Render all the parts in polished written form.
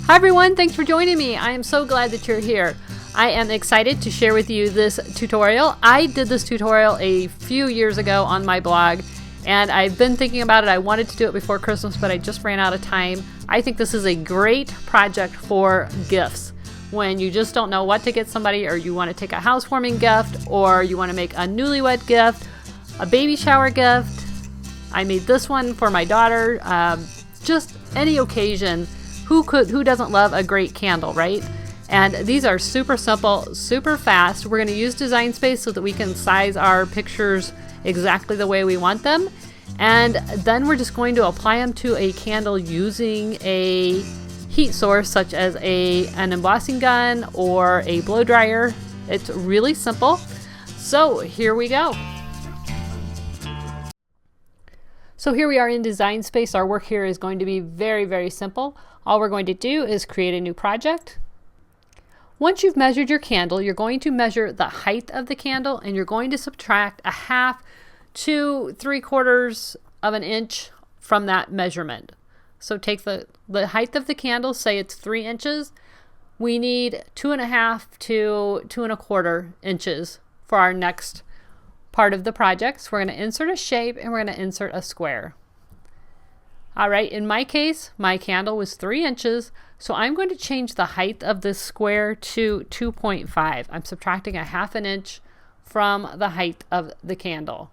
Hi everyone, thanks for joining me. I am so glad that you're here. I am excited to share with you this tutorial. I did this tutorial a few years ago on my blog, and I've been thinking about it. I wanted to do it before Christmas, but I just ran out of time. I think this is a great project for gifts. When you just don't know what to get somebody, or you want to take a housewarming gift, or you want to make a newlywed gift, a baby shower gift. I made this one for my daughter. Just any occasion. Who doesn't love a great candle, right? And these are super simple, super fast. We're going to use Design Space so that we can size our pictures exactly the way we want them. And then we're just going to apply them to a candle using a heat source such as an embossing gun or a blow dryer. It's really simple. So here we go. So here we are in Design Space. Our work here is going to be very, very simple. All we're going to do is create a new project. Once you've measured your candle, you're going to measure the height of the candle, and you're going to subtract 1/2 to 3/4 of an inch from that measurement. So take the height of the candle, say it's 3 inches. We need 2.5 to 2.25 inches for our next part of the project. So we're going to insert a shape and we're going to insert a square. All right, in my case, my candle was 3 inches, so I'm going to change the height of this square to 2.5. I'm subtracting 1/2 inch from the height of the candle.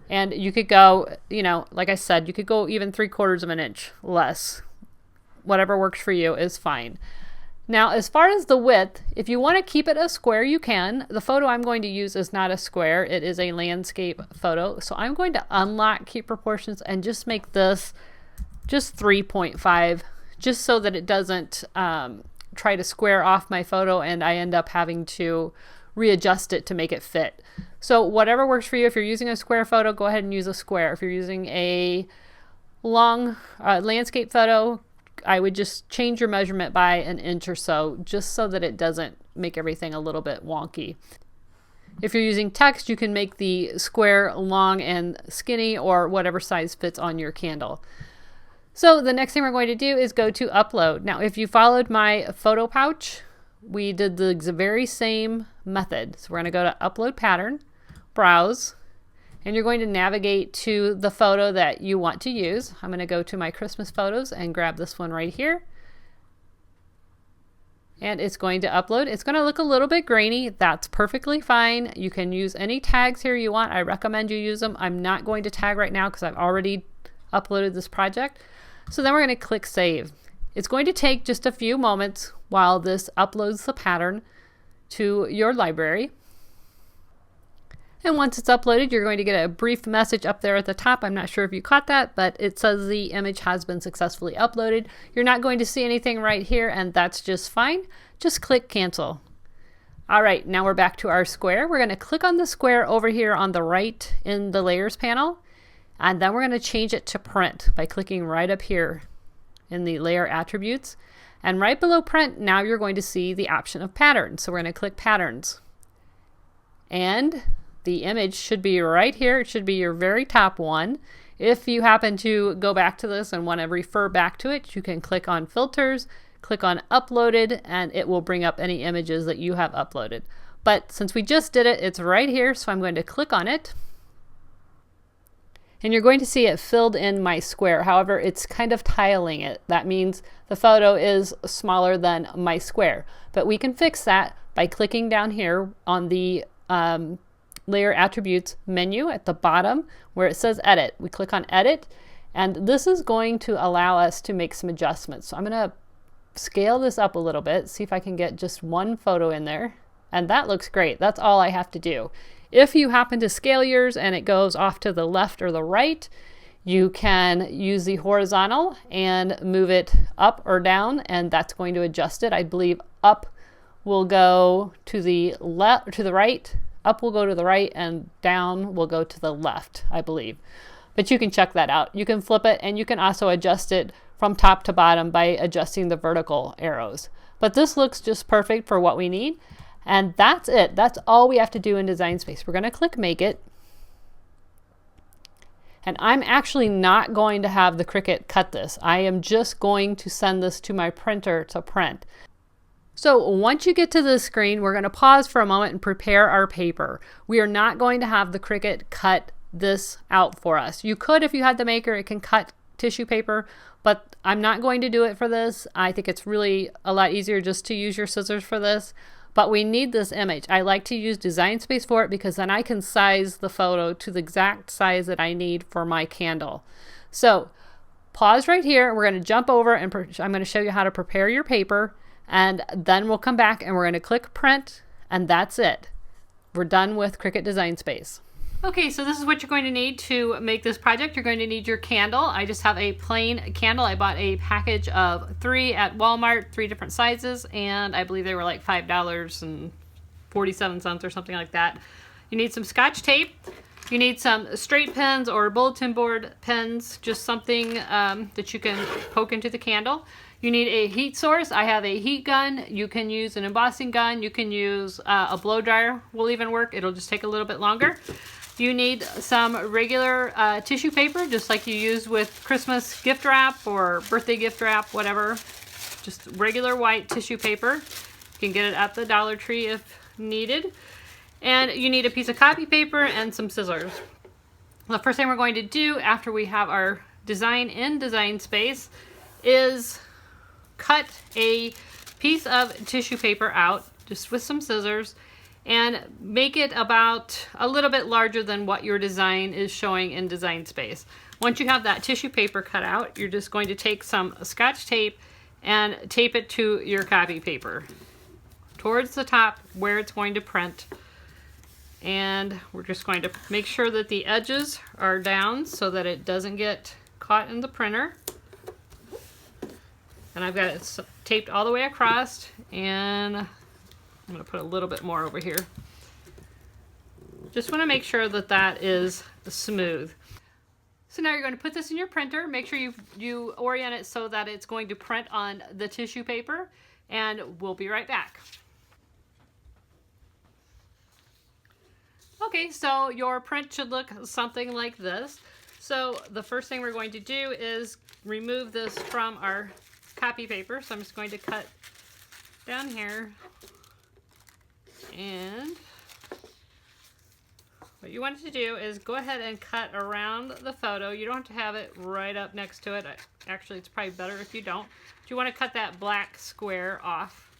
And you could go, like I said, you could go even 3/4 inch less. Whatever works for you is fine. Now, as far as the width, if you want to keep it a square, you can. The photo I'm going to use is not a square. It is a landscape photo. So I'm going to unlock Keep Proportions and just make this just 3.5, just so that it doesn't try to square off my photo and I end up having to readjust it to make it fit. So whatever works for you. If you're using a square photo, go ahead and use a square. If you're using a long landscape photo, I would just change your measurement by 1 inch or so, just so that it doesn't make everything a little bit wonky. If you're using text, you can make the square long and skinny, or whatever size fits on your candle. So the next thing we're going to do is go to upload. Now, if you followed my photo pouch, we did the very same method. So we're going to go to upload pattern, browse, and you're going to navigate to the photo that you want to use. I'm going to go to my Christmas photos and grab this one right here. And it's going to upload. It's going to look a little bit grainy. That's perfectly fine. You can use any tags here you want. I recommend you use them. I'm not going to tag right now because I've already uploaded this project. So then we're going to click Save. It's going to take just a few moments while this uploads the pattern to your library. And once it's uploaded, you're going to get a brief message up there at the top. I'm not sure if you caught that, but it says the image has been successfully uploaded. You're not going to see anything right here, and that's just fine. Just click Cancel. All right, now we're back to our square. We're going to click on the square over here on the right in the Layers panel, and then we're going to change it to Print by clicking right up here in the Layer Attributes. And right below Print, now you're going to see the option of Patterns. So we're going to click Patterns. And the image should be right here. It should be your very top one. If you happen to go back to this and want to refer back to it, you can click on Filters, click on Uploaded, and it will bring up any images that you have uploaded. But since we just did it, it's right here, so I'm going to click on it. And you're going to see it filled in my square. However, it's kind of tiling it. That means the photo is smaller than my square. But we can fix that by clicking down here on the Layer Attributes menu at the bottom where it says Edit. We click on Edit, and this is going to allow us to make some adjustments. So I'm going to scale this up a little bit, see if I can get just one photo in there, and that looks great. That's all I have to do. If you happen to scale yours and it goes off to the left or the right, you can use the horizontal and move it up or down, and that's going to adjust it. I believe up will go to the left, to the right. Up will go to the right, and down will go to the left, I believe. But you can check that out. You can flip it, and you can also adjust it from top to bottom by adjusting the vertical arrows. But this looks just perfect for what we need. And that's it. That's all we have to do in Design Space. We're going to click Make It. And I'm actually not going to have the Cricut cut this. I am just going to send this to my printer to print. So once you get to this screen, we're going to pause for a moment and prepare our paper. We are not going to have the Cricut cut this out for us. You could, if you had the maker, it can cut tissue paper, but I'm not going to do it for this. I think it's really a lot easier just to use your scissors for this. But we need this image. I like to use Design Space for it because then I can size the photo to the exact size that I need for my candle. So pause right here. We're going to jump over and I'm going to show you how to prepare your paper. And then we'll come back and we're going to click print, and that's it. We're done with Cricut Design Space. Okay, so this is what you're going to need to make this project. You're going to need your candle. I just have a plain candle. I bought a package of 3 at Walmart, 3 different sizes, and I believe they were like $5.47 or something like that. You need some Scotch tape. You need some straight pins or bulletin board pins, just something that you can poke into the candle. You need a heat source. I have a heat gun. You can use an embossing gun. You can use a blow dryer will even work. It'll just take a little bit longer. You need some regular tissue paper, just like you use with Christmas gift wrap or birthday gift wrap, whatever. Just regular white tissue paper. You can get it at the Dollar Tree if needed. And you need a piece of copy paper and some scissors. The first thing we're going to do after we have our design in Design Space is cut a piece of tissue paper out just with some scissors and make it about a little bit larger than what your design is showing in Design Space. Once you have that tissue paper cut out, you're just going to take some Scotch tape and tape it to your copy paper towards the top where it's going to print. And we're just going to make sure that the edges are down so that it doesn't get caught in the printer. And I've got it taped all the way across, and I'm going to put a little bit more over here. Just want to make sure that that is smooth. So now you're going to put this in your printer. Make sure you orient it so that it's going to print on the tissue paper, and we'll be right back. Okay, so your print should look something like this. So the first thing we're going to do is remove this from our copy paper. So I'm just going to cut down here, and what you want to do is go ahead and cut around the photo. You don't have to have it right up next to it. Actually, it's probably better if you don't. But you want to cut that black square off,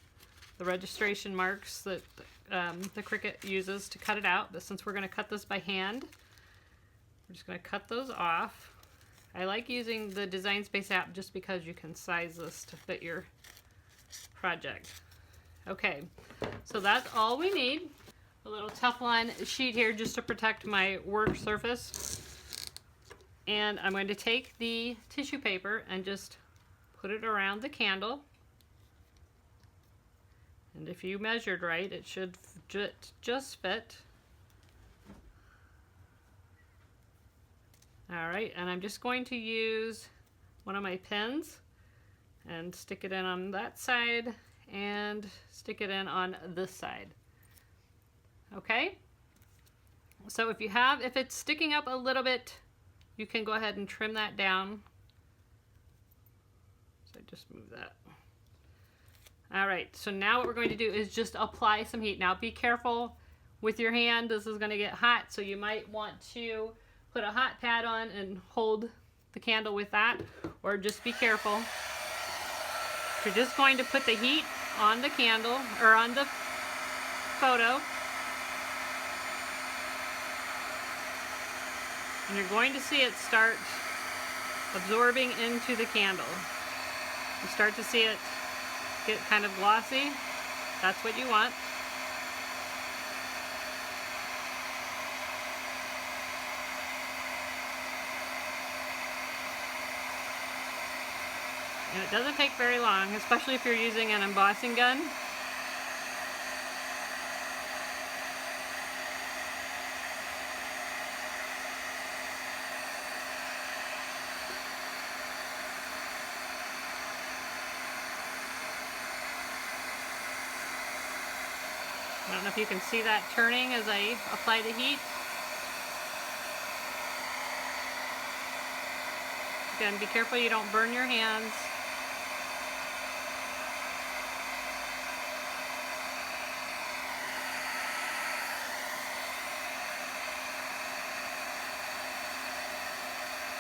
the registration marks that the Cricut uses to cut it out. But since we're going to cut this by hand, we're just going to cut those off. I like using the Design Space app just because you can size this to fit your project. Okay, so that's all we need. A little Teflon sheet here just to protect my work surface. And I'm going to take the tissue paper and just put it around the candle. And if you measured right, it should just fit. All right, and I'm just going to use one of my pins and stick it in on that side and stick it in on this side. Okay, so if it's sticking up a little bit, you can go ahead and trim that down. So just move that. All right, so now what we're going to do is just apply some heat. Now be careful with your hand. This is going to get hot, so you might want to put a hot pad on and hold the candle with that, or just be careful. You're just going to put the heat on the candle or on the photo, and you're going to see it start absorbing into the candle. You start to see it get kind of glossy. That's what you want. And it doesn't take very long, especially if you're using an embossing gun. I don't know if you can see that turning as I apply the heat. and be careful you don't burn your hands.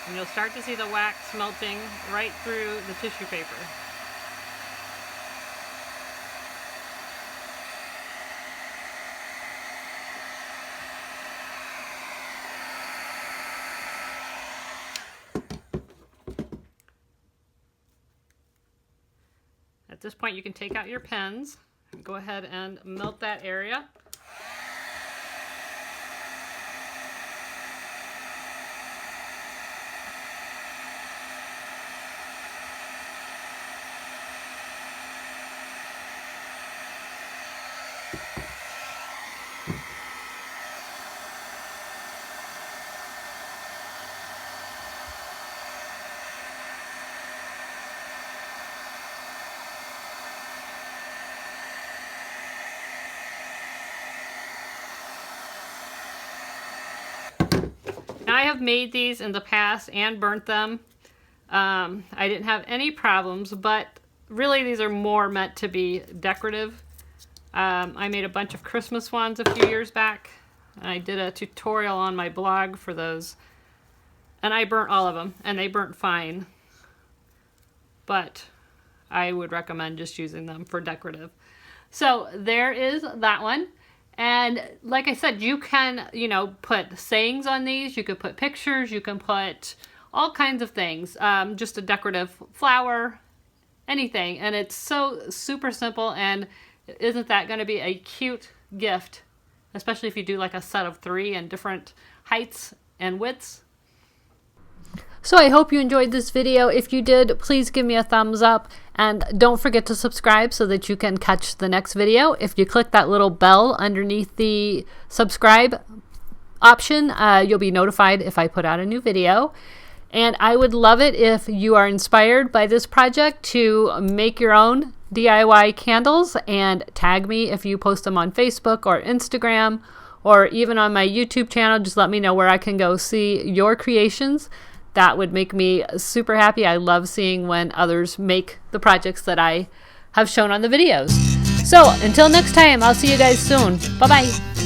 And you'll start to see the wax melting right through the tissue paper. At this point, you can take out your pens and go ahead and melt that area. Now, I have made these in the past and burnt them. I didn't have any problems, but really these are more meant to be decorative. I made a bunch of Christmas ones a few years back. I did a tutorial on my blog for those. And I burnt all of them, and they burnt fine. But I would recommend just using them for decorative. So there is that one. And like I said, you can, put sayings on these. You could put pictures. You can put all kinds of things. Just a decorative flower, anything. And it's so super simple. And isn't that going to be a cute gift? Especially if you do like a set of 3 in different heights and widths. So I hope you enjoyed this video. If you did, please give me a thumbs up and don't forget to subscribe so that you can catch the next video. If you click that little bell underneath the subscribe option, you'll be notified if I put out a new video. And I would love it if you are inspired by this project to make your own DIY candles and tag me if you post them on Facebook or Instagram or even on my YouTube channel. Just let me know where I can go see your creations. That would make me super happy. I love seeing when others make the projects that I have shown on the videos. So until next time, I'll see you guys soon. Bye-bye.